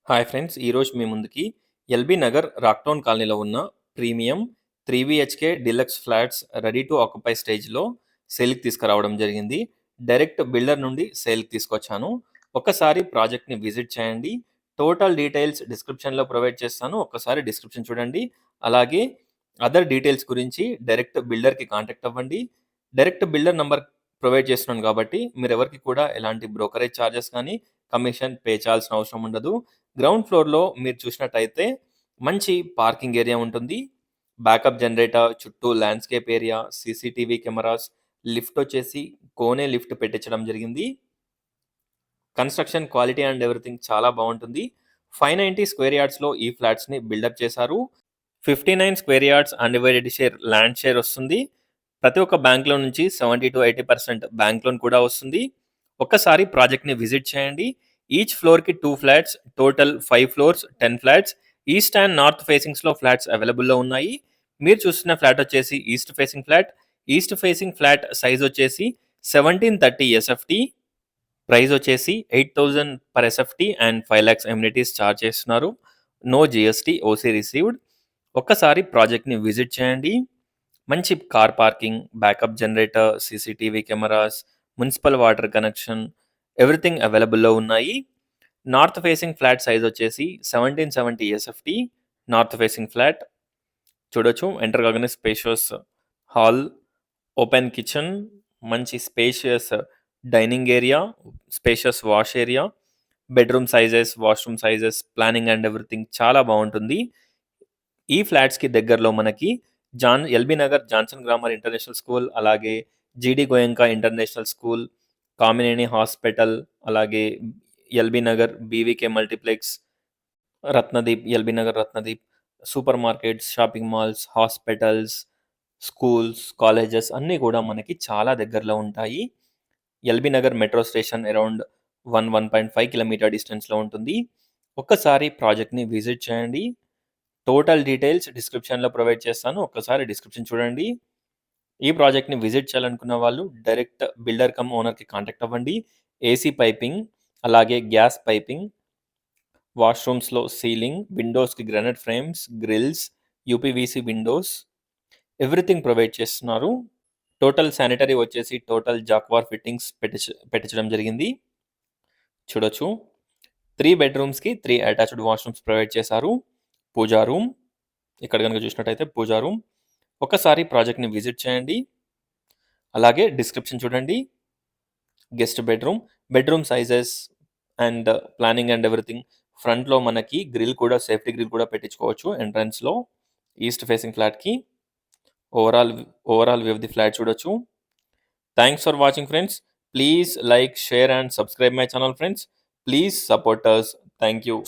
Hi friends! ఈరోజు మీ ముందుకి LB Nagar రాక్‌టౌన్ కాలనీలో ఉన్న premium 3 BHK deluxe flats ready to occupy స్టేజ్‌లో సేల్‌కి తీసుకురావడం జరిగింది. డైరెక్ట్ బిల్డర్ నుండి సేల్‌కి తీసుకొచ్చాను. ఒక్కసారి ప్రాజెక్ట్‌ని విజిట్ చేయండి. టోటల్ డీటెయిల్స్ డిస్క్రిప్షన్‌లో ప్రొవైడ్ చేస్తాను. ఒక్కసారి డిస్క్రిప్షన్ చూడండి. అలాగే అదర్ డీటెయిల్స్ గురించి డైరెక్ట్ బిల్డర్‌కి కాంటాక్ట్ అవ్వండి. డైరెక్ట్ బిల్డర్ నంబర్ ప్రొవైడ్ చేస్తున్నాను కాబట్టి మీరెవరికీ కూడా ఎలాంటి బ్రోకరేజ్ చార్జెస్ కానీ, కమిషన్ పే చేయాల్సిన అవసరం ఉండదు. గ్రౌండ్ ఫ్లోర్‌లో మీరు చూసినట్టయితే మంచి పార్కింగ్ ఏరియా ఉంటుంది. బ్యాకప్ జనరేటర్, చుట్టూ landscape area, CCTV cameras, lift వచ్చేసి కోనే లిఫ్ట్ పెట్టించడం జరిగింది. కన్‌స్ట్రక్షన్ క్వాలిటీ అండ్ ఎవ్రీథింగ్ చాలా బావుంటుంది. 590 స్క్వేర్ యార్డ్స్‌లో ఈ ఫ్లాట్స్‌ని బిల్డప్ చేశారు. 59 square yards undivided share land share వస్తుంది. ప్రతి ఒక్క బ్యాంక్ లోన్ నుంచి 70-80% బ్యాంక్ లోన్ కూడా వస్తుంది. ఒక్కసారి ప్రాజెక్ట్‌ని విజిట్ చేయండి. ఈచ్ ఫ్లోర్‌కి 2 flats, total 5 floors, 10 flats. East and north ఫేసింగ్స్‌లో ఫ్లాట్స్ అవైలబుల్‌లో ఉన్నాయి. మీరు చూస్తున్న ఫ్లాట్ వచ్చేసి east facing flat. East facing flat size వచ్చేసి 1730 ఎస్ఎఫ్‌టి. ప్రైస్ వచ్చేసి 8,000 per SFT and 5 lakhs amenities charge చేస్తున్నారు. No GST, OC received. ఒక్కసారి ప్రాజెక్ట్‌ని విజిట్ చేయండి. మంచి car parking, backup generator, CCTV cameras, municipal water connection, everything అవైలబుల్‌లో ఉన్నాయి. నార్త్ ఫేసింగ్ ఫ్లాట్ సైజ్ వచ్చేసి 1770 ఎస్ఎఫ్‌టి. నార్త్ ఫేసింగ్ ఫ్లాట్ చూడొచ్చు. ఎంటర్ కాగానే స్పేషియస్ హాల్, ఓపెన్ కిచెన్, మంచి spacious dining area, spacious wash area, bedroom sizes, washroom sizes, planning and everything చాలా బాగుంటుంది. ఈ ఫ్లాట్స్‌కి దగ్గరలో మనకి LB Nagar Johnson Grammar International School, అలాగే GD Goenka International School, Kamineni hospital, అలాగే LB Nagar BVK multiplex, LB Nagar Ratnadeep, supermarkets, shopping malls, hospitals, schools, colleges అన్నీ కూడా మనకి చాలా దగ్గరలో ఉంటాయి. LB Nagar metro station around 1.5 kilometre డిస్టెన్స్‌లో ఉంటుంది. ఒక్కసారి ప్రాజెక్ట్‌ని విజిట్ చేయండి. టోటల్ డీటెయిల్స్ డిస్క్రిప్షన్‌లో ప్రొవైడ్ చేస్తాను. ఒక్కసారి డిస్క్రిప్షన్ చూడండి. ఈ ప్రాజెక్ట్‌ని విజిట్ చేయాలనుకున్న వాళ్ళు డైరెక్ట్ బిల్డర్ కమ్ ఓనర్‌కి కాంటాక్ట్ అవ్వండి. ఏసీ పైపింగ్, అలాగే గ్యాస్ పైపింగ్, వాష్‌రూమ్స్‌లో సీలింగ్, విండోస్‌కి granite frames, grills, UPVC windows, everything provide చేస్తున్నారు. టోటల్ శానిటరీ వచ్చేసి టోటల్ జాక్వార్ ఫిట్టింగ్స్ పెట్టించడం జరిగింది. చూడొచ్చు. 3 బెడ్‌రూమ్స్‌కి 3 అటాచ్డ్ వాష్‌రూమ్స్ ప్రొవైడ్ చేశారు. పూజా రూమ్, ఇక్కడ గనుక చూసినట్టయితే పూజా రూమ్. ఒక్కసారి ప్రాజెక్ట్‌ని విజిట్ చేయండి. అలాగే డిస్క్రిప్షన్ చూడండి. Guest bedroom, bedroom sizes and planning and everything. ఫ్రంట్‌లో మనకి గ్రిల్ కూడా సేఫ్టీ గ్రిల్ కూడా పెట్టించుకోవచ్చు ఎంట్రన్స్‌లో. ఈస్ట్ ఫేసింగ్ ఫ్లాట్‌కి. Overall overall view of the flat చూడొచ్చు. Thanks for watching friends. Please like, share and subscribe my channel friends. Please support us. Thank you.